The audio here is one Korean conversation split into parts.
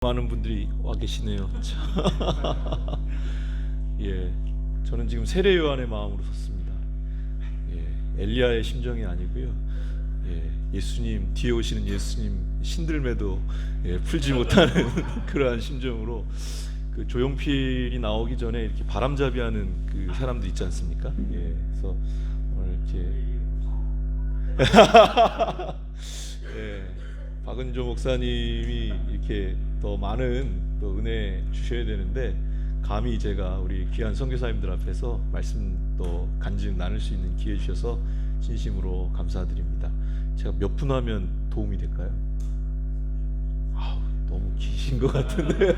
많은 분들이 와 계시네요. 예, 저는 지금 세례 요한의 마음으로 섰습니다. 예, 엘리야의 심정이 아니고요. 예, 예수님 뒤에 오시는 예수님 신들매도 풀지 못하는 그러한 심정으로 그 조용필이 나오기 전에 이렇게 바람잡이하는 그 사람들 있지 않습니까? 예, 그래서 오늘 이렇게 예, 박은조 목사님이 이렇게 더 많은 또 은혜 주셔야 되는데 감히 제가 우리 귀한 선교사님들 앞에서 말씀 또 간증 나눌 수 있는 기회 주셔서 진심으로 감사드립니다. 제가 몇 분 하면 도움이 될까요? 너무 기신 것 같은데요.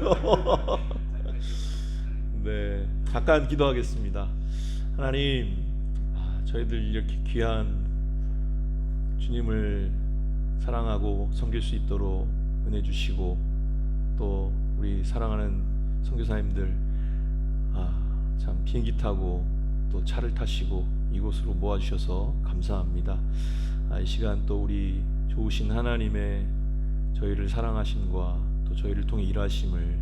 네, 잠깐 기도하겠습니다. 하나님, 저희들 이렇게 귀한 주님을 사랑하고 섬길 수 있도록 은혜 주시고 또 우리 사랑하는 선교사님들 참 비행기 타고 또 차를 타시고 이곳으로 모아주셔서 감사합니다. 이 시간 또 우리 좋으신 하나님의 저희를 사랑하심과 또 저희를 통해 일하심을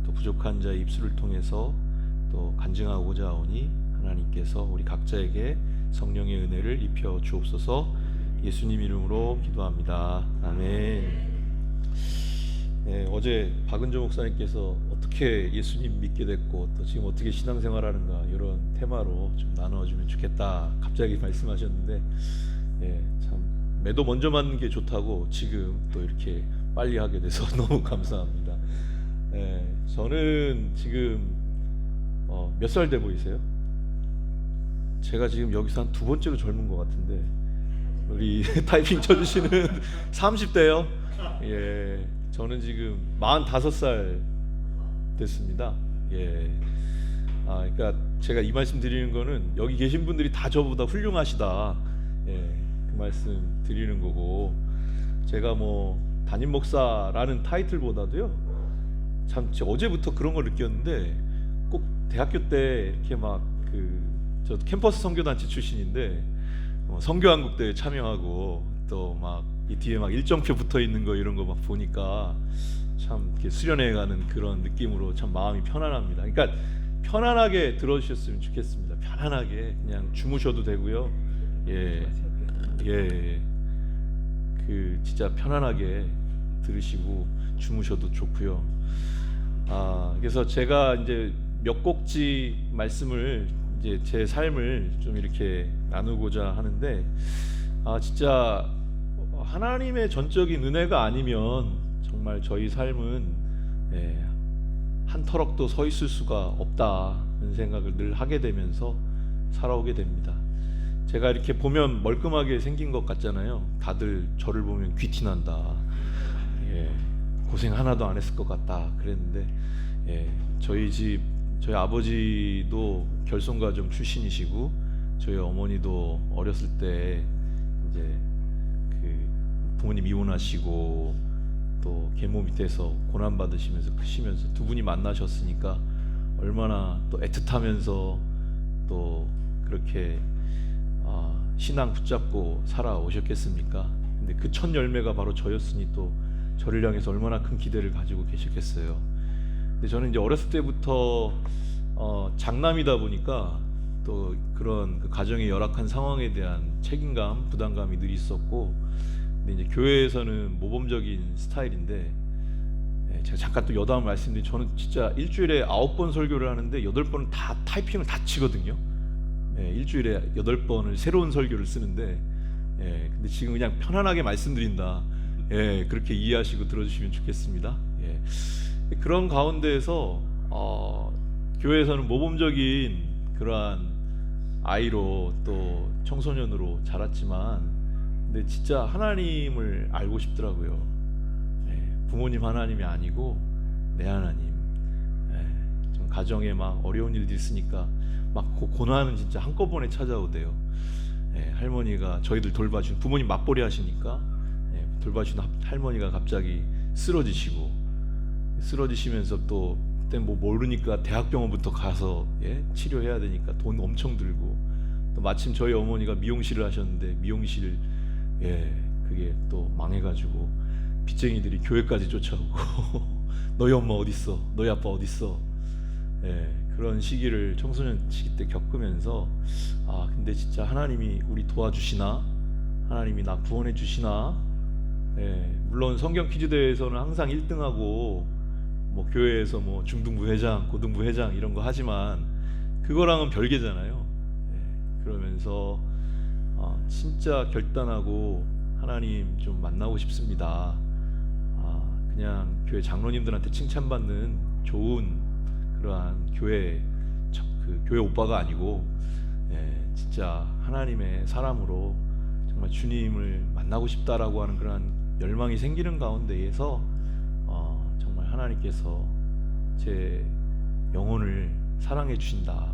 또 부족한 자의 입술을 통해서 또 간증하고자 하오니 하나님께서 우리 각자에게 성령의 은혜를 입혀 주옵소서. 예수님 이름으로 기도합니다. 아멘. 네, 어제 박은조 목사님께서 어떻게 예수님 믿게 됐고 또 지금 어떻게 신앙생활하는가 이런 테마로 좀 나눠주면 좋겠다 갑자기 말씀하셨는데 참 매도 먼저 맞는 게 좋다고 지금 또 이렇게 빨리 하게 돼서 너무 감사합니다. 저는 지금 몇 살 돼 보이세요? 제가 지금 여기서 한 두 번째로 젊은 것 같은데 우리 타이핑 쳐주시는 30대요? 예, 저는 지금 45살 됐습니다. 예, 그러니까 제가 이 말씀 드리는 거는 여기 계신 분들이 다 저보다 훌륭하시다. 그 말씀 드리는 거고 제가 뭐 담임 목사라는 타이틀보다도요. 참 어제부터 그런 걸 느꼈는데 꼭 대학교 때 이렇게 막 저 캠퍼스 선교단체 출신인데 선교한국대회 참여하고 또 막 이 뒤에 막 일정표 붙어 있는 거 이런 거 막 보니까 참 이렇게 수련회 가는 그런 느낌으로 참 마음이 편안합니다. 그러니까 편안하게 들어주셨으면 좋겠습니다. 편안하게 그냥 주무셔도 되고요. 그 진짜 편안하게 들으시고 주무셔도 좋고요. 그래서 제가 이제 몇 곡지 말씀을 이제 제 삶을 좀 이렇게 나누고자 하는데 진짜 하나님의 전적인 은혜가 아니면 정말 저희 삶은 한 터럭도 서 있을 수가 없다는 생각을 늘 하게 되면서 살아오게 됩니다. 제가 이렇게 보면 멀끔하게 생긴 것 같잖아요. 다들 저를 보면 귀티난다. 고생 하나도 안 했을 것 같다 그랬는데 저희 아버지도 결손가정 출신이시고 저희 어머니도 어렸을 때 이제 부모님 이혼하시고 또 계모 밑에서 고난 받으시면서 크시면서 두 분이 만나셨으니까 얼마나 또 애틋하면서 또 그렇게 신앙 붙잡고 살아오셨겠습니까? 근데 그 첫 열매가 바로 저였으니 또 저를 향해서 얼마나 큰 기대를 가지고 계셨겠어요. 근데 저는 이제 어렸을 때부터 장남이다 보니까 또 그런 그 가정의 열악한 상황에 대한 책임감, 부담감이 늘 있었고, 근데 이제 교회에서는 모범적인 스타일인데 제가 잠깐 또 여담을 말씀드리면 저는 진짜 일주일에 9번 설교를 하는데 8번은 다 타이핑을 다 치거든요. 일주일에 8번을 새로운 설교를 쓰는데 근데 지금 그냥 편안하게 말씀드린다. 그렇게 이해하시고 들어주시면 좋겠습니다. 그런 가운데에서 교회에서는 모범적인 그러한 아이로 또 청소년으로 자랐지만 근데 진짜 하나님을 알고 싶더라고요. 부모님 하나님이 아니고 내 하나님. 좀 가정에 막 어려운 일도 있으니까 막 고난은 진짜 한꺼번에 찾아오대요. 할머니가 저희들 돌봐주는 부모님 맞벌이 하시니까 돌봐주는 할머니가 갑자기 쓰러지시면서 또 그때 뭐 모르니까 대학병원부터 가서 치료해야 되니까 돈 엄청 들고 또 마침 저희 어머니가 미용실을 하셨는데 미용실 그게 또 망해가지고 빚쟁이들이 교회까지 쫓아오고 너희 엄마 어딨어? 너희 아빠 어딨어? 예, 그런 시기를 청소년 시기 때 겪으면서 근데 진짜 하나님이 우리 도와주시나? 하나님이 나 구원해 주시나? 예, 물론 성경 퀴즈 대회에서는 항상 1등하고 뭐 교회에서 뭐 중등부 회장, 고등부 회장 이런 거 하지만 그거랑은 별개잖아요. 예, 그러면서 진짜 결단하고 하나님 좀 만나고 싶습니다. 그냥 교회 장로님들한테 칭찬받는 좋은 그러한 교회 교회 오빠가 아니고 진짜 하나님의 사람으로 정말 주님을 만나고 싶다라고 하는 그러한 열망이 생기는 가운데에서 정말 하나님께서 제 영혼을 사랑해 주신다.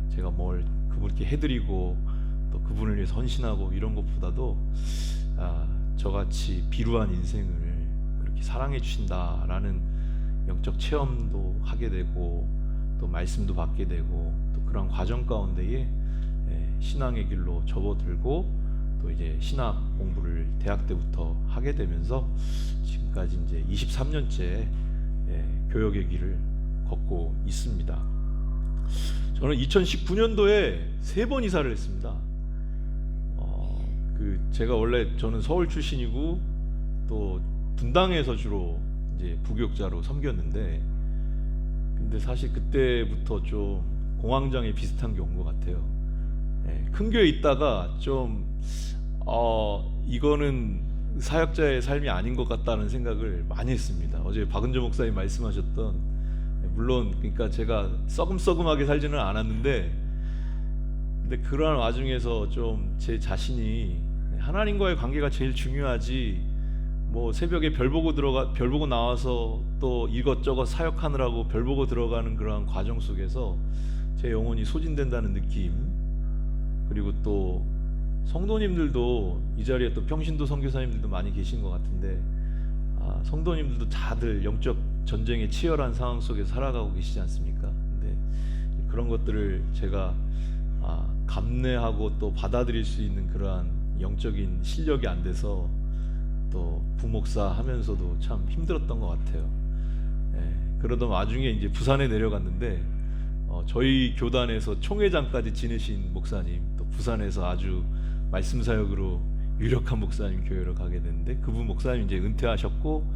제가 뭘 그분께 해드리고 또 그분을 위해서 헌신하고 이런 것보다도 저같이 비루한 인생을 그렇게 사랑해 주신다라는 영적 체험도 하게 되고 또 말씀도 받게 되고 또 그런 과정 가운데에 신앙의 길로 접어들고 또 이제 신학 공부를 대학 때부터 하게 되면서 지금까지 이제 23년째 교역의 길을 걷고 있습니다. 저는 2019년도에 3번 이사를 했습니다. 제가 원래 저는 서울 출신이고 또 분당에서 주로 이제 부교육자로 섬겼는데, 근데 사실 그때부터 좀 공황장애 비슷한 게 온 것 같아요. 큰 교회에 있다가 좀 이거는 사역자의 삶이 아닌 것 같다는 생각을 많이 했습니다. 어제 박은조 목사님 말씀하셨던, 물론 그러니까 제가 썩음썩음하게 살지는 않았는데, 근데 그러한 와중에서 좀 제 자신이 하나님과의 관계가 제일 중요하지, 뭐 새벽에 별 보고 나와서 또 이것저것 사역하느라고 별 보고 들어가는 그러한 과정 속에서 제 영혼이 소진된다는 느낌, 그리고 또 성도님들도 이 자리에 또 평신도 선교사님들도 많이 계신 것 같은데, 성도님들도 다들 영적 전쟁의 치열한 상황 속에 살아가고 계시지 않습니까? 근데 그런 것들을 제가 감내하고 또 받아들일 수 있는 그러한 영적인 실력이 안 돼서 또 부목사 하면서도 참 힘들었던 것 같아요. 그러던 와중에 이제 부산에 내려갔는데 저희 교단에서 총회장까지 지내신 목사님, 또 부산에서 아주 말씀 사역으로 유력한 목사님 교회로 가게 됐는데, 그분 목사님 이제 은퇴하셨고,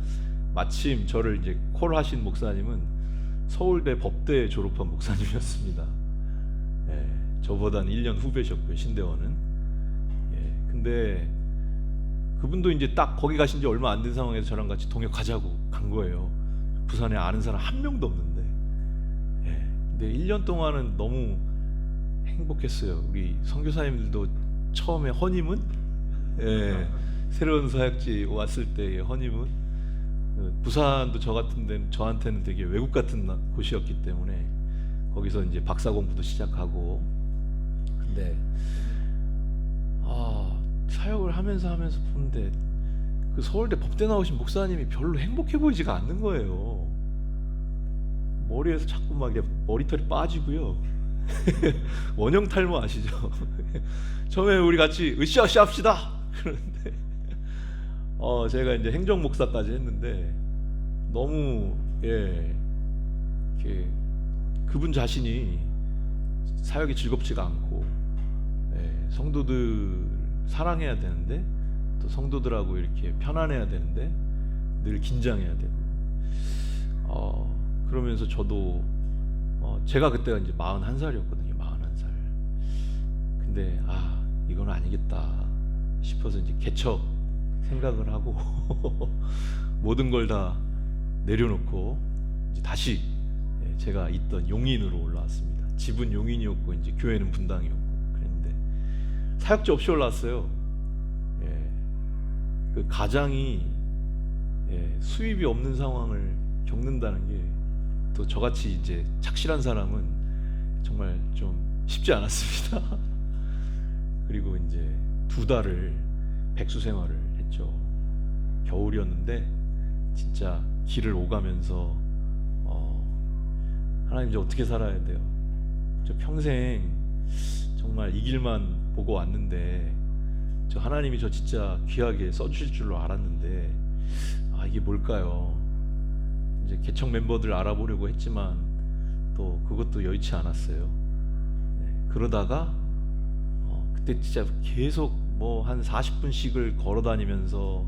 마침 저를 이제 콜하신 목사님은 서울대 법대 졸업한 목사님이었습니다. 저보다는 1년 후배셨고요, 신대원은. 근데 그분도 이제 딱 거기 가신 지 얼마 안 된 상황에서 저랑 같이 동역하자고 간 거예요. 부산에 아는 사람 한 명도 없는데. 근데 1년 동안은 너무 행복했어요. 우리 선교사님들도 처음에 허니문, 새로운 사역지 왔을 때의 허니문. 부산도 저 같은 데는 저한테는 되게 외국 같은 곳이었기 때문에 거기서 이제 박사 공부도 시작하고. 근데 사역을 하면서 보는데 그 서울대 법대 나오신 목사님이 별로 행복해 보이지가 않는 거예요. 머리에서 자꾸 막 머리털이 빠지고요. 원형 탈모 아시죠? 처음에 우리 같이 으쌰으쌰 합시다 그러는데 제가 이제 행정 목사까지 했는데 너무 그분 자신이 사역이 즐겁지가 않고, 성도들 사랑해야 되는데 또 성도들하고 이렇게 편안해야 되는데 늘 긴장해야 되고, 그러면서 저도 제가 그때가 이제 41살이었거든요. 41살. 근데 이건 아니겠다 싶어서 이제 개척 생각을 하고 모든 걸 다 내려놓고 이제 다시 제가 있던 용인으로 올라왔습니다. 집은 용인이었고 이제 교회는 분당이었고 그랬는데 사역자 없이 올라왔어요. 그 가장이 수입이 없는 상황을 겪는다는 게 또 저같이 이제 착실한 사람은 정말 좀 쉽지 않았습니다. 그리고 이제 2달을 백수 생활을 했죠. 겨울이었는데 진짜 길을 오가면서 하나님 저 어떻게 살아야 돼요? 저 평생 정말 이 길만 보고 왔는데 저 하나님이 저 진짜 귀하게 써주실 줄로 알았는데 이게 뭘까요? 이제 개척 멤버들 알아보려고 했지만 또 그것도 여의치 않았어요. 그러다가 그때 진짜 계속 뭐 한 40분씩을 걸어 다니면서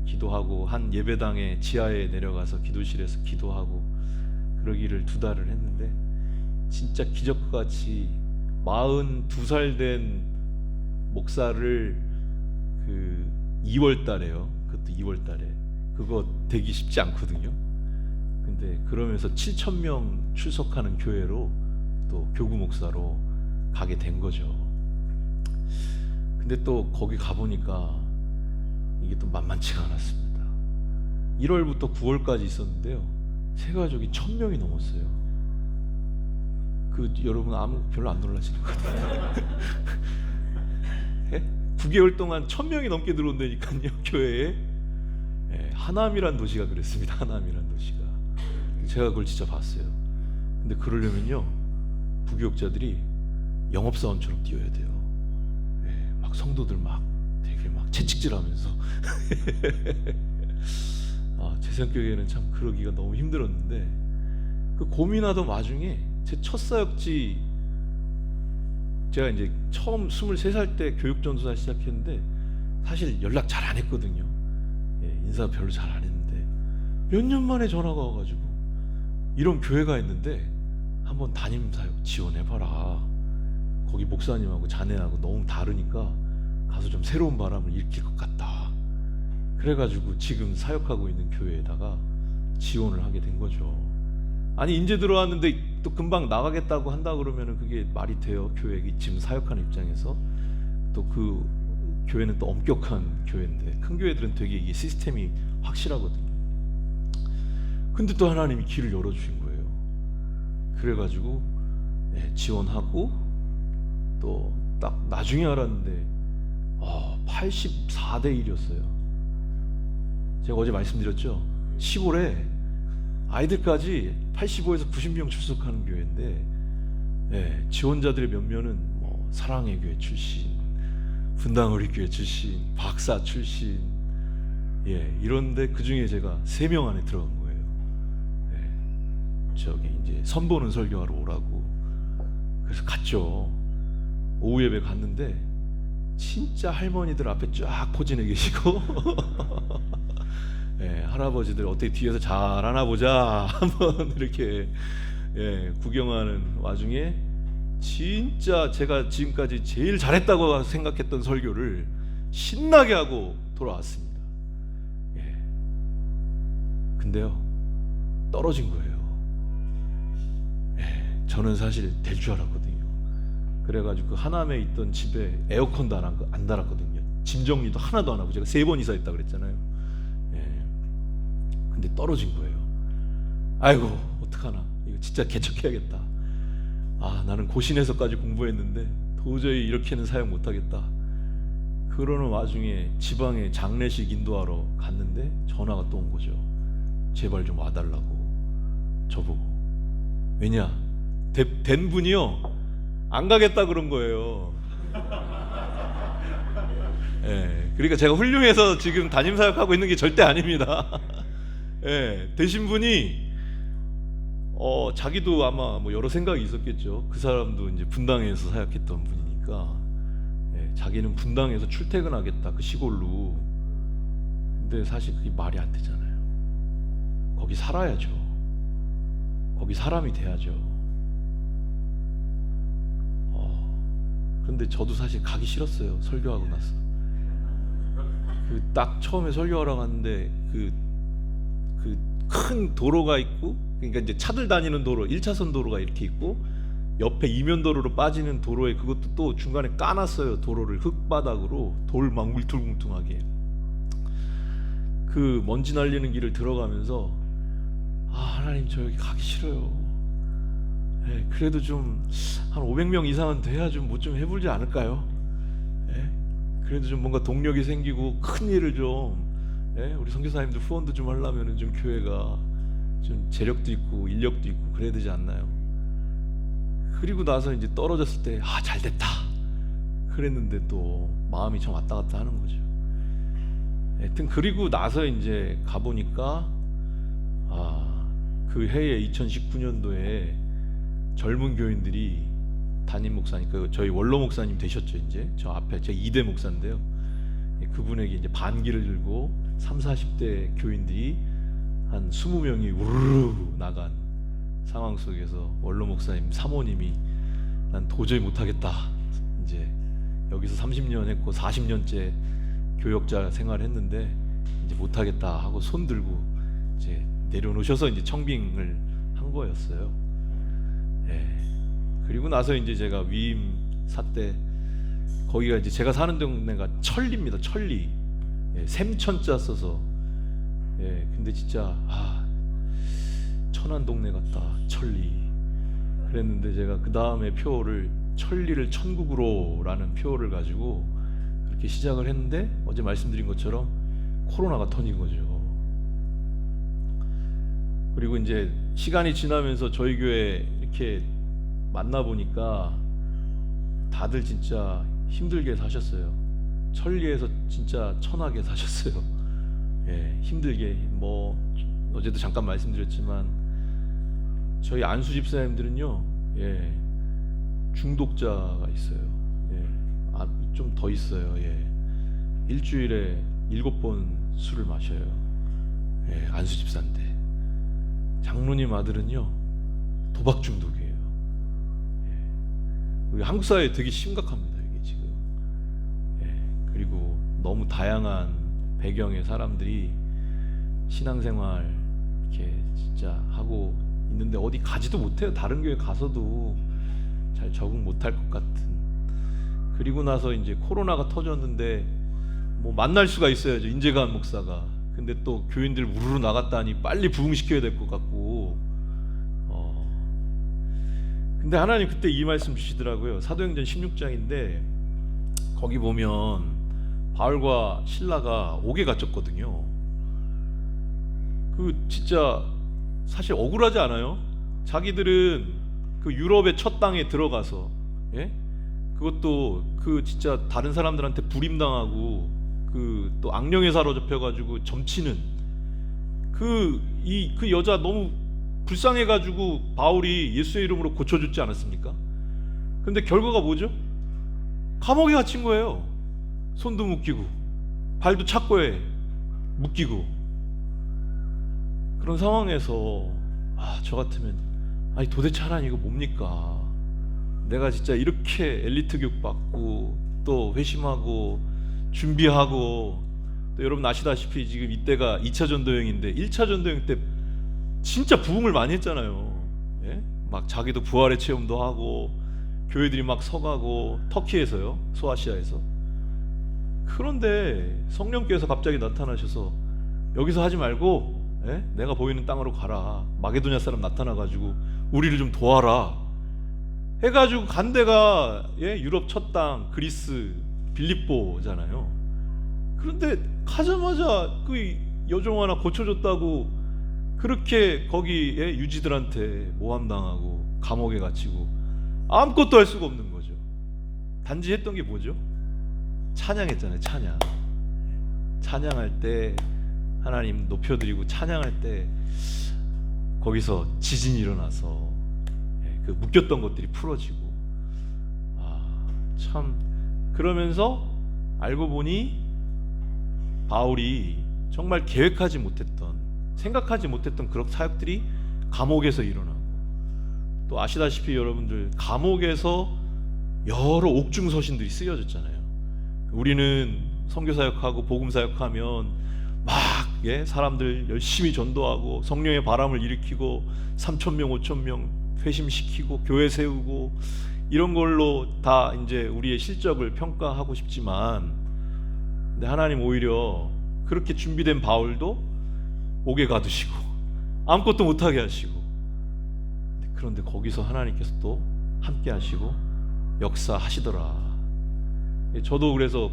기도하고, 한 예배당에 지하에 내려가서 기도실에서 기도하고 그러기를 2달을 했는데, 진짜 기적같이 42살 된 목사를 그 2월 달에요. 그것도 2월 달에. 그거 되기 쉽지 않거든요. 근데 그러면서 7,000명 출석하는 교회로 또 교구 목사로 가게 된 거죠. 근데 또 거기 가보니까 이게 또 만만치가 않았습니다. 1월부터 9월까지 있었는데요, 새 가족이 1,000명이 넘었어요. 그 여러분 별로 안 놀라시는 것 같아요. 9개월 동안 1,000명이 넘게 들어온다니까요, 교회에. 하남이란 도시가 그랬습니다. 하남이란 도시가. 제가 그걸 진짜 봤어요. 근데 그러려면요, 부교육자들이 영업사원처럼 뛰어야 돼요. 막 성도들 막 되게 막 채찍질하면서. 제 성격에는 참 그러기가 너무 힘들었는데, 그 고민하던 와중에 제 첫 사역지, 제가 이제 처음 23살 때 교육전도사 시작했는데 사실 연락 잘 안 했거든요. 인사 별로 잘 안 했는데 몇 년 만에 전화가 와가지고, 이런 교회가 있는데 한번 담임 사역 지원해봐라. 거기 목사님하고 자네하고 너무 다르니까 가서 좀 새로운 바람을 일으킬 것 같다. 그래가지고 지금 사역하고 있는 교회에다가 지원을 하게 된 거죠. 아니, 인제 들어왔는데 또 금방 나가겠다고 한다 그러면은 그게 말이 돼요? 교회 지금 사역하는 입장에서. 또 그 교회는 또 엄격한 교회인데, 큰 교회들은 되게 이게 시스템이 확실하거든요. 근데 또 하나님이 길을 열어주신 거예요. 그래가지고 지원하고, 또 딱 나중에 알았는데 84대 1이었어요. 제가 어제 말씀드렸죠, 시골에 아이들까지 85에서 90명 출석하는 교회인데, 지원자들의 몇몇은 뭐 사랑의 교회 출신, 분당우리 교회 출신, 박사 출신, 이런데 그 중에 제가 3명 안에 들어간 거예요. 저기 이제 선보는 설교하러 오라고. 그래서 갔죠. 오후 예배 갔는데 진짜 할머니들 앞에 쫙 포진해 계시고 할아버지들 어떻게 뒤에서 잘하나 보자 한번 이렇게 구경하는 와중에, 진짜 제가 지금까지 제일 잘했다고 생각했던 설교를 신나게 하고 돌아왔습니다. 근데요, 떨어진 거예요. 저는 사실 될 줄 알았거든요. 그래가지고 그 하남에 있던 집에 에어컨도 안 달았거든요. 짐 정리도 하나도 안 하고, 제가 3번 이사했다 그랬잖아요. 근데 떨어진 거예요. 아이고, 어떡하나, 이거 진짜 개척해야겠다. 나는 고신에서까지 공부했는데 도저히 이렇게는 사역 못하겠다. 그러는 와중에 지방에 장례식 인도하러 갔는데 전화가 또 온 거죠. 제발 좀 와달라고, 저보고. 왜냐, 된 분이요, 안 가겠다 그런 거예요. 그러니까 제가 훌륭해서 지금 담임 사역하고 있는 게 절대 아닙니다. 되신 분이 자기도 아마 뭐 여러 생각이 있었겠죠. 그 사람도 이제 분당에서 사역했던 분이니까, 자기는 분당에서 출퇴근하겠다, 그 시골로. 근데 사실 그게 말이 안 되잖아요. 거기 살아야죠. 거기 사람이 돼야죠. 그런데 저도 사실 가기 싫었어요. 설교하고 나서. 그 딱 처음에 설교하러 갔는데 그 큰 도로가 있고, 그러니까 이제 차들 다니는 도로, 1차선 도로가 이렇게 있고, 옆에 이면도로로 빠지는 도로에 그것도 또 중간에 까놨어요. 도로를 흙바닥으로 돌 막 울퉁불퉁하게. 그 먼지 날리는 길을 들어가면서 하나님, 저 여기 가기 싫어요. 그래도 좀 한 500명 이상은 돼야 좀 뭐 좀 해보지 않을까요? 그래도 좀 뭔가 동력이 생기고 큰 일을 좀, 우리 선교사님들 후원도 좀 하려면 좀 교회가 좀 재력도 있고 인력도 있고 그래야 되지 않나요? 그리고 나서 이제 떨어졌을 때 잘됐다 그랬는데 또 마음이 좀 왔다 갔다 하는 거죠. 하여튼 그리고 나서 이제 가보니까 그 해에 2019년도에 젊은 교인들이 담임 목사님, 저희 원로 목사님 되셨죠. 이제 저 앞에 제 2대 목사인데요. 그분에게 이제 반기를 들고 3, 40대 교인들이 한 20명이 우르르 나간 상황 속에서 원로 목사님 사모님이 난 도저히 못하겠다, 이제 여기서 30년 했고 40년째 교역자 생활했는데 이제 못하겠다 하고 손 들고 이제 내려놓으셔서 이제 청빙을 한 거였어요. 그리고 나서 이제 제가 위임 사때, 거기가 이제 제가 사는 동네가 천리입니다. 천리. 샘천자 써서. 근데 진짜 천안 동네 같다, 천리. 그랬는데 제가 그 다음에 표를 천리를 천국으로 라는 표를 가지고 그렇게 시작을 했는데, 어제 말씀드린 것처럼 코로나가 터진 거죠. 그리고 이제 시간이 지나면서 저희 교회 이렇게 만나보니까 다들 진짜 힘들게 사셨어요. 천리에서 진짜 천하게 사셨어요. 힘들게. 뭐 어제도 잠깐 말씀드렸지만 저희 안수 집사님들은요, 중독자가 있어요. 좀 더 있어요. 일주일에 7번 술을 마셔요. 안수 집사인데. 장로님 아들은요, 도박 중독이에요. 우리 한국 사회에 되게 심각합니다, 이게 지금. 그리고 너무 다양한 배경의 사람들이 신앙생활 이렇게 진짜 하고 있는데 어디 가지도 못해요. 다른 교회 가서도 잘 적응 못할 것 같은. 그리고 나서 이제 코로나가 터졌는데 뭐 만날 수가 있어야죠, 인재관 목사가. 근데 또 교인들 우르르 나갔다니 빨리 부흥시켜야 될 것 같고. 근데 하나님 그때 이 말씀 주시더라고요. 사도행전 16장인데 거기 보면 바울과 실라가 옥에 갇혔거든요. 그 진짜 사실 억울하지 않아요? 자기들은 그 유럽의 첫 땅에 들어가서, 그것도 그 진짜 다른 사람들한테 부림당하고 그 또 악령에 사로잡혀가지고 점치는 그 여자 너무 불쌍해가지고 바울이 예수의 이름으로 고쳐줬지 않았습니까? 근데 결과가 뭐죠? 감옥에 갇힌 거예요. 손도 묶이고 발도 착고에 묶이고. 그런 상황에서 저 같으면 도대체 하나님 이거 뭡니까? 내가 진짜 이렇게 엘리트 교육 받고 또 회심하고 준비하고, 또 여러분 아시다시피 지금 이때가 2차 전도여행인데 1차 전도여행 때 진짜 부흥을 많이 했잖아요. 막 자기도 부활의 체험도 하고 교회들이 막 서가고, 터키에서요, 소아시아에서. 그런데 성령께서 갑자기 나타나셔서 여기서 하지 말고 내가 보이는 땅으로 가라. 마게도냐 사람 나타나가지고 우리를 좀 도와라 해가지고 간 데가 유럽 첫 땅 그리스 빌립보잖아요. 그런데 가자마자 그 여종 하나 고쳐줬다고 그렇게 거기에 유지들한테 모함당하고 감옥에 갇히고 아무것도 할 수가 없는 거죠. 단지 했던 게 뭐죠? 찬양했잖아요. 찬양할 때 하나님 높여드리고 찬양할 때 거기서 지진이 일어나서 그 묶였던 것들이 풀어지고. 참, 그러면서 알고 보니 바울이 정말 계획하지 못했던, 생각하지 못했던 그런 사역들이 감옥에서 일어나고, 또 아시다시피 여러분들 감옥에서 여러 옥중 서신들이 쓰여졌잖아요. 우리는 선교사역하고 복음사역하면 막 사람들 열심히 전도하고 성령의 바람을 일으키고 3,000명 5,000명 회심시키고 교회 세우고 이런 걸로 다 이제 우리의 실적을 평가하고 싶지만, 근데 하나님 오히려 그렇게 준비된 바울도 옥에 가두시고 아무것도 못하게 하시고, 그런데 거기서 하나님께서 또 함께 하시고 역사하시더라. 저도 그래서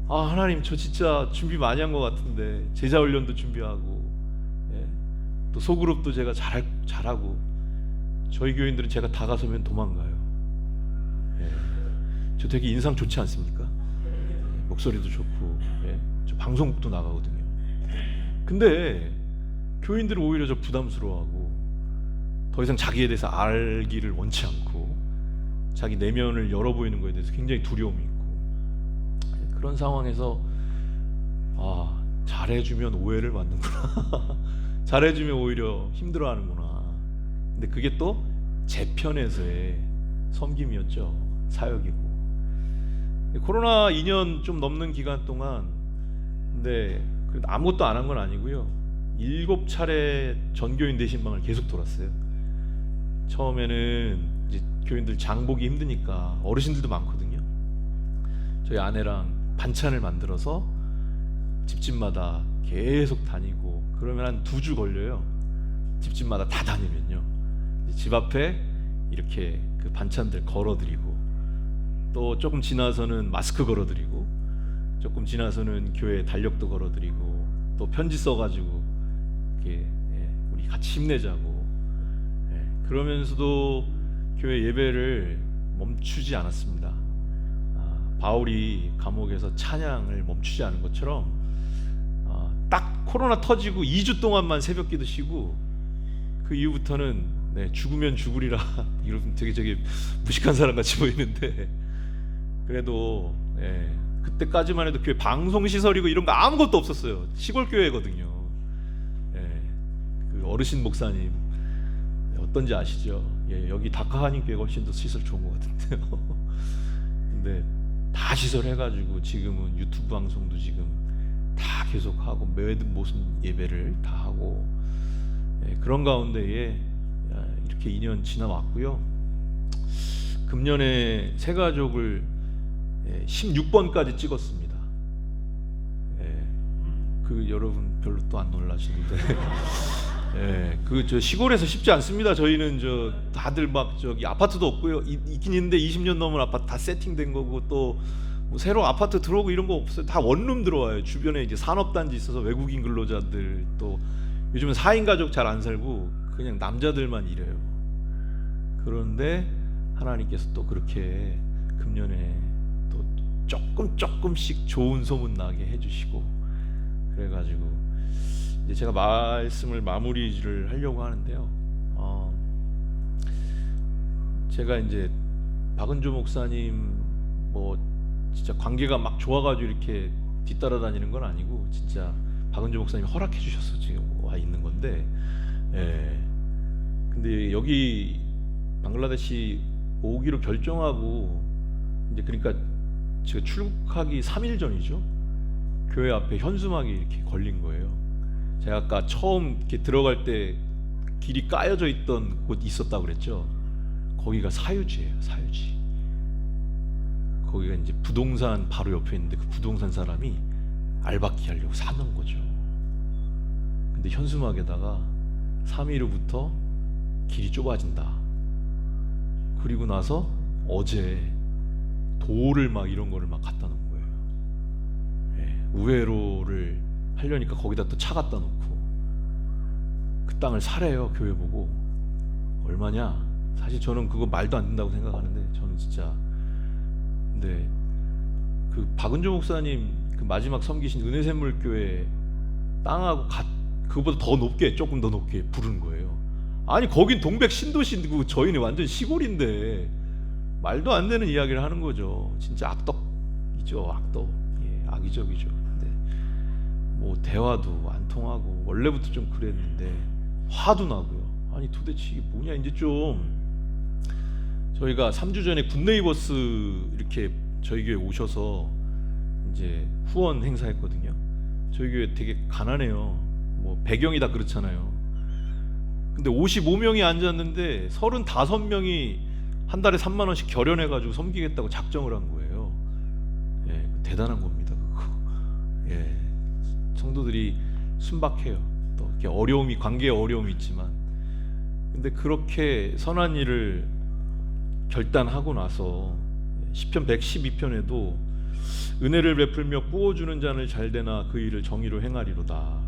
하나님 저 진짜 준비 많이 한 것 같은데, 제자 훈련도 준비하고 또 소그룹도 제가 잘하고, 저희 교인들은 제가 다가서면 도망가요. 저 되게 인상 좋지 않습니까? 목소리도 좋고, 저 방송국도 나가거든요. 근데 교인들은 오히려 저 부담스러워하고 더 이상 자기에 대해서 알기를 원치 않고 자기 내면을 열어 보이는 것에 대해서 굉장히 두려움이 있고, 그런 상황에서 잘해주면 오해를 받는구나 잘해주면 오히려 힘들어하는구나. 근데 그게 또 제 편에서의 섬김이었죠. 사역이고. 코로나 2년 좀 넘는 기간 동안 근데 아무것도 안 한 건 아니고요. 7차례 전교인 대신방을 계속 돌았어요. 처음에는 이제 교인들 장 보기 힘드니까, 어르신들도 많거든요. 저희 아내랑 반찬을 만들어서 집집마다 계속 다니고, 그러면 한 2주 걸려요. 집집마다 다 다니면요. 집 앞에 이렇게 그 반찬들 걸어드리고, 또 조금 지나서는 마스크 걸어드리고, 조금 지나서는 교회 달력도 걸어드리고, 또 편지 써가지고 이렇게 우리 같이 힘내자고. 그러면서도 교회 예배를 멈추지 않았습니다. 바울이 감옥에서 찬양을 멈추지 않은 것처럼 딱 코로나 터지고 2주 동안만 새벽기도 쉬고, 그 이후부터는 죽으면 죽으리라 이러면 되게 무식한 사람 같이 보이는데, 그래도 그때까지만 해도 교회 방송 시설이고 이런 거 아무것도 없었어요. 시골 교회거든요. 그 어르신 목사님 어떤지 아시죠? 여기 다카하님 교회가 훨씬 더 시설 좋은 것 같은데요. 근데 다 시설해가지고 지금은 유튜브 방송도 지금 다 계속하고 매든 무슨 예배를 다 하고, 그런 가운데에 이렇게 2년 지나왔고요. 금년에 새가족을 16번까지 찍었습니다. 그 여러분 별로 또 안 놀라시는데 그 저 시골에서 쉽지 않습니다. 저희는 저 다들 막 저기 아파트도 없고요. 있긴 있는데 20년 넘은 아파트 다 세팅된 거고, 또 뭐 새로 아파트 들어오고 이런 거 없어요. 다 원룸 들어와요. 주변에 이제 산업단지 있어서 외국인 근로자들, 또 요즘은 4인 가족 잘 안 살고 그냥 남자들만 일해요. 그런데 하나님께서 또 그렇게 금년에 또 조금씩 좋은 소문 나게 해주시고, 그래가지고 이제 제가 말씀을 마무리를 하려고 하는데요. 제가 이제 박은조 목사님 뭐 진짜 관계가 막 좋아가지고 이렇게 뒤따라다니는 건 아니고, 진짜 박은조 목사님 허락해 주셔서 지금 와 있는 건데, 근데 여기 방글라데시 오기로 결정하고 이제, 그러니까 제가 출국하기 3일 전이죠. 교회 앞에 현수막이 이렇게 걸린 거예요. 제가 아까 처음 이렇게 들어갈 때 길이 까여져 있던 곳 있었다고 그랬죠. 거기가 사유지예요. 사유지. 거기가 이제 부동산 바로 옆에 있는데, 그 부동산 사람이 알박기 하려고 사는 거죠. 근데 현수막에다가 3일 후부터 길이 좁아진다. 그리고 나서 어제 돌을 막 이런 거를 막 갖다 놓은 거예요. 우회로를 하려니까 거기다 또 차 갖다 놓고, 그 땅을 사래요. 교회 보고. 얼마냐? 사실 저는 그거 말도 안 된다고 생각하는데, 저는 진짜. 근데 그 박은조 목사님 그 마지막 섬기신 은혜샘물교회 땅하고 그거보다 더 높게, 조금 더 높게 부른 거예요. 아니 거긴 동백 신도시고 저희는 완전 시골인데 말도 안 되는 이야기를 하는 거죠. 진짜 악덕이죠. 악덕. 악의적이죠. 근데 뭐 대화도 안 통하고, 원래부터 좀 그랬는데 화도 나고요. 아니 도대체 이게 뭐냐. 이제 좀 저희가 3주 전에 굿네이버스 이렇게 저희 교회 오셔서 이제 후원 행사했거든요. 저희 교회 되게 가난해요. 뭐 배경이 다 그렇잖아요. 근데 55명이 앉았는데 35명이 한 달에 3만 원씩 결연해가지고 섬기겠다고 작정을 한 거예요. 대단한 겁니다. 그거. 성도들이 순박해요. 또 이렇게 어려움이, 관계에 어려움이 있지만, 근데 그렇게 선한 일을 결단하고 나서 시편 112편에도 은혜를 베풀며 부어주는 자는 잘되나 그 일을 정의로 행하리로다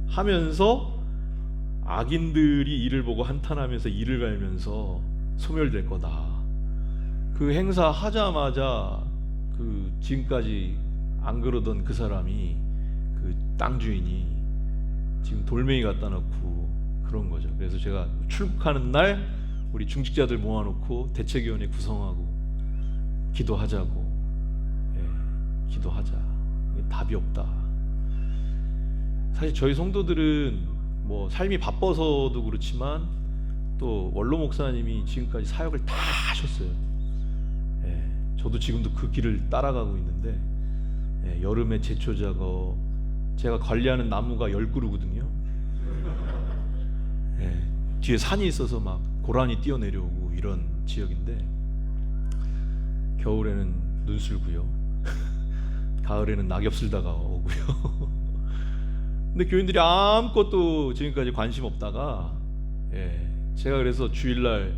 하면서, 악인들이 이를 보고 한탄하면서 이를 갈면서 소멸될 거다. 그 행사 하자마자 그 지금까지 안 그러던 그 사람이, 그 땅 주인이 지금 돌멩이 갖다 놓고 그런 거죠. 그래서 제가 출국하는 날 우리 중직자들 모아놓고 대책위원회 구성하고 기도하자고. 기도하자. 답이 없다. 사실 저희 성도들은 뭐 삶이 바빠서도 그렇지만 또 원로 목사님이 지금까지 사역을 다 하셨어요. 저도 지금도 그 길을 따라가고 있는데 여름에 제초 작업, 제가 관리하는 나무가 10그루거든요. 뒤에 산이 있어서 막 고라니 뛰어내려오고 이런 지역인데 겨울에는 눈 쓸고요. 가을에는 낙엽 쓸다가 오고요. 근데 교인들이 아무것도 지금까지 관심 없다가 제가 그래서 주일날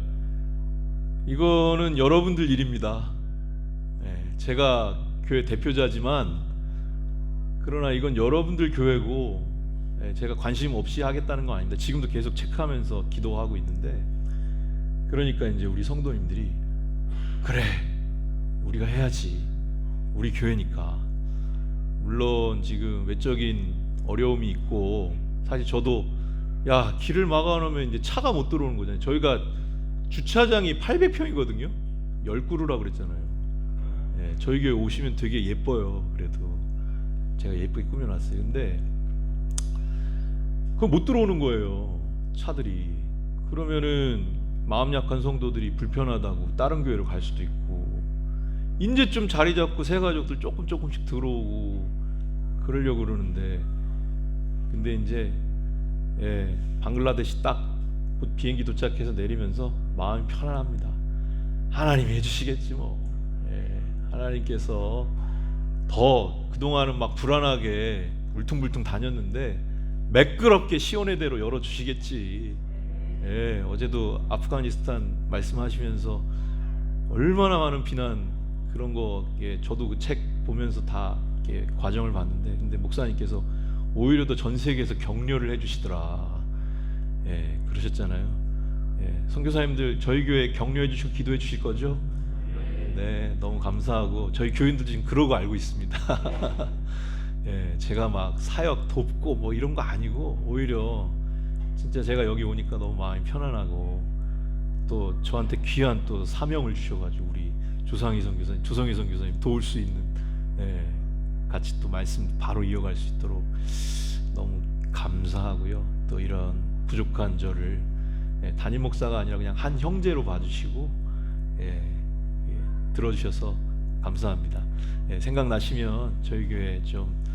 이거는 여러분들 일입니다. 제가 교회 대표자지만 그러나 이건 여러분들 교회고 제가 관심 없이 하겠다는 건 아닙니다. 지금도 계속 체크하면서 기도하고 있는데 그러니까 이제 우리 성도님들이 그래 우리가 해야지 우리 교회니까. 물론 지금 외적인 어려움이 있고 사실 저도 야 길을 막아놓으면 이제 차가 못 들어오는 거잖아요. 저희가 주차장이 800평이거든요 10그루라고 그랬잖아요. 저희 교회 오시면 되게 예뻐요. 그래도 제가 예쁘게 꾸며놨어요. 근데 그거 못 들어오는 거예요 차들이. 그러면은 마음 약한 성도들이 불편하다고 다른 교회로 갈 수도 있고 이제 좀 자리 잡고 새 가족들 조금씩 들어오고 그러려고 그러는데 근데 이제 방글라데시 딱 비행기 도착해서 내리면서 마음이 편안합니다. 하나님이 해주시겠지 뭐. 하나님께서 더 그동안은 막 불안하게 울퉁불퉁 다녔는데 매끄럽게 시온의 대로 열어주시겠지. 어제도 아프가니스탄 말씀하시면서 얼마나 많은 비난 그런 거 저도 그 책 보면서 다 이렇게 과정을 봤는데 근데 목사님께서 오히려 더 전 세계에서 격려를 해주시더라. 그러셨잖아요. 선교사님들 저희 교회 격려해 주시고 기도해 주실 거죠? 네, 너무 감사하고 저희 교인들 지금 그러고 알고 있습니다. 제가 막 사역 돕고 뭐 이런 거 아니고 오히려 진짜 제가 여기 오니까 너무 마음이 편안하고 또 저한테 귀한 또 사명을 주셔가지고 우리 조성희 선교사님 도울 수 있는 같이 또 말씀 바로 이어갈 수 있도록 너무 감사하고요. 또 이런 부족한 저를 담임 목사가 아니라 그냥 한 형제로 봐주시고 들어주셔서 감사합니다. 생각나시면 저희 교회 좀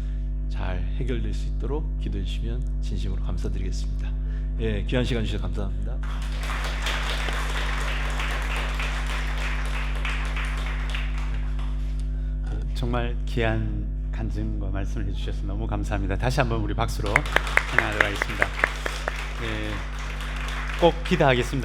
잘 해결될 수 있도록 기도해 주시면 진심으로 감사드리겠습니다. 귀한 시간 주셔서 감사합니다. 정말 귀한 간증과 말씀을 해주셔서 너무 감사합니다. 다시 한번 우리 박수로 찬양하도록 하겠습니다. 꼭 기도하겠습니다.